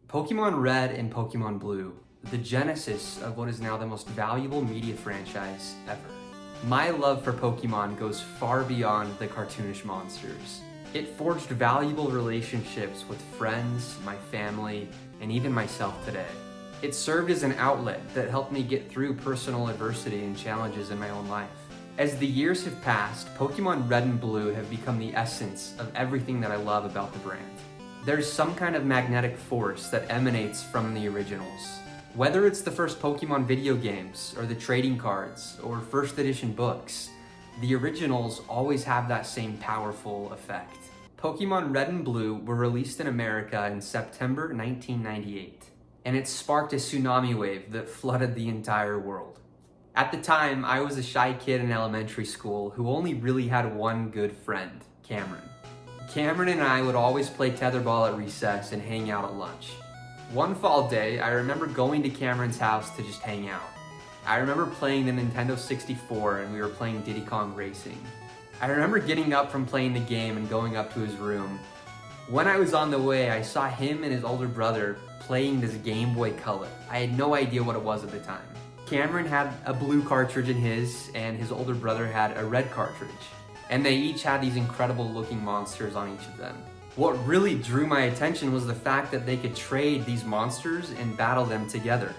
Pokémon Red and Pokémon Blue, the genesis of what is now the most valuable media franchise ever. My love for Pokemon goes far beyond the cartoonish monsters. It forged valuable relationships with friends, my family, and even myself today. It served as an outlet that helped me get through personal adversity and challenges in my own life. As the years have passed, Pokemon Red and Blue have become the essence of everything that I love about the brand. There's some kind of magnetic force that emanates from the originals. Whether it's the first Pokemon video games, or the trading cards, or first edition books, the originals always have that same powerful effect. Pokemon Red and Blue were released in America in September 1998, and it sparked a tsunami wave that flooded the entire world. At the time, I was a shy kid in elementary school who only really had one good friend, Cameron. Cameron and I would always play tetherball at recess and hang out at lunch. One fall day, I remember going to Cameron's house to just hang out. I remember playing the Nintendo 64 and we were playing Diddy Kong Racing. I remember getting up from playing the game and going up to his room. When I was on the way, I saw him and his older brother playing this Game Boy Color. I had no idea what it was at the time. Cameron had a blue cartridge in his, and his older brother had a red cartridge. And they each had these incredible looking monsters on each of them. What really drew my attention was the fact that they could trade these monsters and battle them together.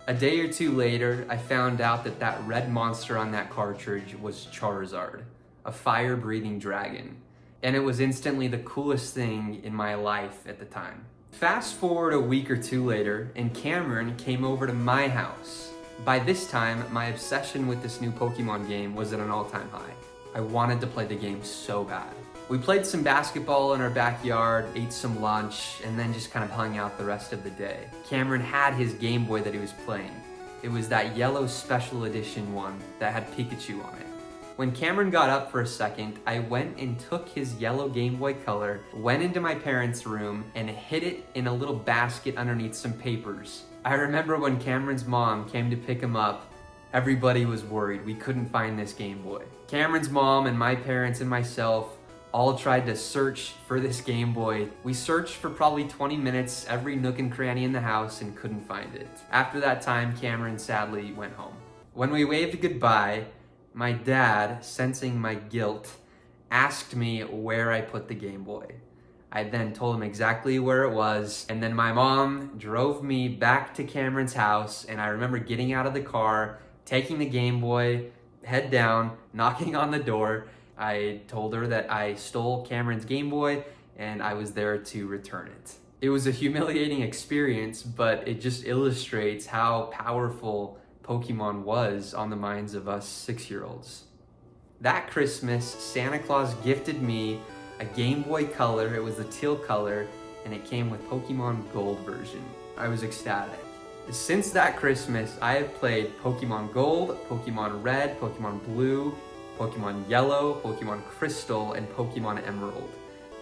A day or two later, I found out that that red monster on that cartridge was Charizard, a fire-breathing dragon. And it was instantly the coolest thing in my life at the time. Fast forward a week or two later, and Cameron came over to my house. By this time, my obsession with this new Pokemon game was at an all-time high. I wanted to play the game so bad. We played some basketball in our backyard, ate some lunch, and then just kind of hung out the rest of the day. Cameron had his Game Boy that he was playing. It was that yellow special edition one that had Pikachu on it. When Cameron got up for a second, I went and took his yellow Game Boy Color, went into my parents' room, and hid it in a little basket underneath some papers. I remember when Cameron's mom came to pick him up, everybody was worried we couldn't find this Game Boy. Cameron's mom and my parents and myself all tried to search for this Game Boy. We searched for probably 20 minutes every nook and cranny in the house and couldn't find it. After that time, Cameron sadly went home. When we waved goodbye, my dad, sensing my guilt, asked me where I put the Game Boy. I then told him exactly where it was, and then my mom drove me back to Cameron's house, and I remember getting out of the car, taking the Game Boy, head down, knocking on the door. I told her that I stole Cameron's Game Boy, and I was there to return it. It was a humiliating experience, but it just illustrates how powerful Pokemon was on the minds of us 6-year-olds. That Christmas, Santa Claus gifted me a Game Boy Color. It was the teal color, and it came with Pokemon Gold version. I was ecstatic. Since that Christmas, I have played Pokemon Gold, Pokemon Red, Pokemon Blue, Pokemon Yellow, Pokemon Crystal, and Pokemon Emerald.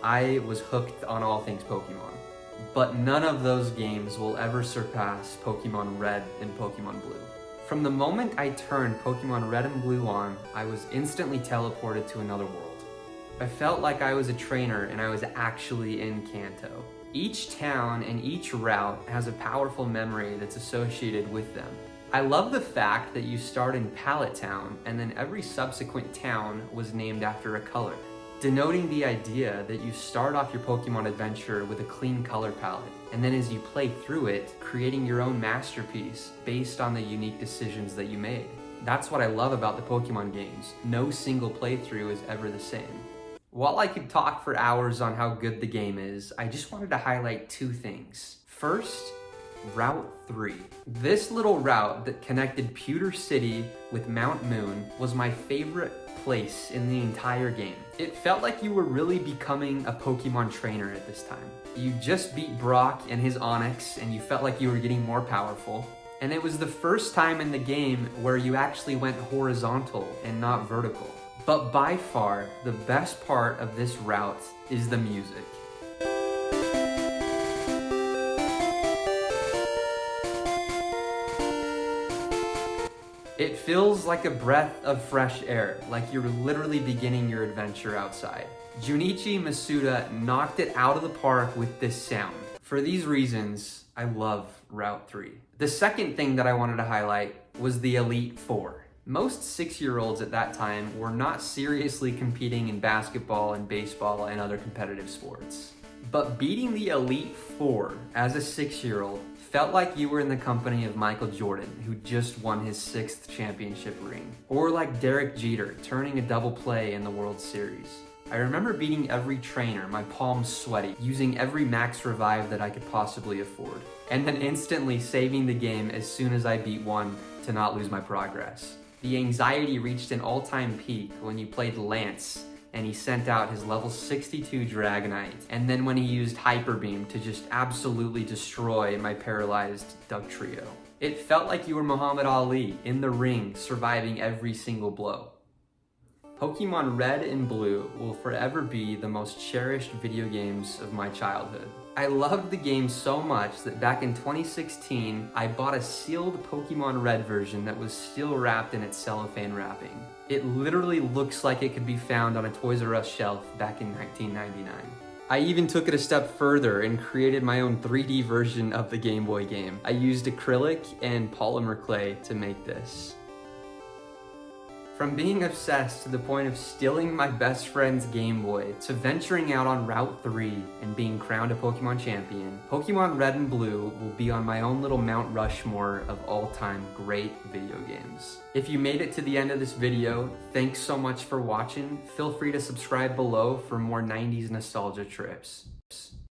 I was hooked on all things Pokemon. But none of those games will ever surpass Pokemon Red and Pokemon Blue. From the moment I turned Pokemon Red and Blue on, I was instantly teleported to another world. I felt like I was a trainer and I was actually in Kanto. Each town and each route has a powerful memory that's associated with them. I love the fact that you start in Pallet Town and then every subsequent town was named after a color, denoting the idea that you start off your Pokemon adventure with a clean color palette, and then as you play through it, creating your own masterpiece based on the unique decisions that you made. That's what I love about the Pokemon games. No single playthrough is ever the same. While I could talk for hours on how good the game is, I just wanted to highlight two things. First, Route 3. This little route that connected Pewter City with Mount Moon was my favorite place in the entire game. It felt like you were really becoming a Pokemon trainer at this time. You just beat Brock and his Onix, and you felt like you were getting more powerful. And it was the first time in the game where you actually went horizontal and not vertical. But by far, the best part of this route is the music. It feels like a breath of fresh air, like you're literally beginning your adventure outside. Junichi Masuda knocked it out of the park with this sound. For these reasons, I love Route 3. The second thing that I wanted to highlight was the Elite Four. Most 6-year-olds at that time were not seriously competing in basketball and baseball and other competitive sports. But beating the Elite Four as a 6-year-old felt like you were in the company of Michael Jordan, who just won his 6th championship ring. Or like Derek Jeter, turning a double play in the World Series. I remember beating every trainer, my palms sweaty, using every max revive that I could possibly afford, and then instantly saving the game as soon as I beat one to not lose my progress. The anxiety reached an all-time peak when you played Lance and he sent out his level 62 Dragonite, and then when he used Hyper Beam to just absolutely destroy my paralyzed Dugtrio. It felt like you were Muhammad Ali in the ring, surviving every single blow. Pokémon Red and Blue will forever be the most cherished video games of my childhood. I loved the game so much that back in 2016, I bought a sealed Pokémon Red version that was still wrapped in its cellophane wrapping. It literally looks like it could be found on a Toys R Us shelf back in 1999. I even took it a step further and created my own 3D version of the Game Boy game. I used acrylic and polymer clay to make this. From being obsessed to the point of stealing my best friend's Game Boy, to venturing out on Route 3 and being crowned a Pokemon champion, Pokemon Red and Blue will be on my own little Mount Rushmore of all-time great video games. If you made it to the end of this video, thanks so much for watching. Feel free to subscribe below for more 90s nostalgia trips.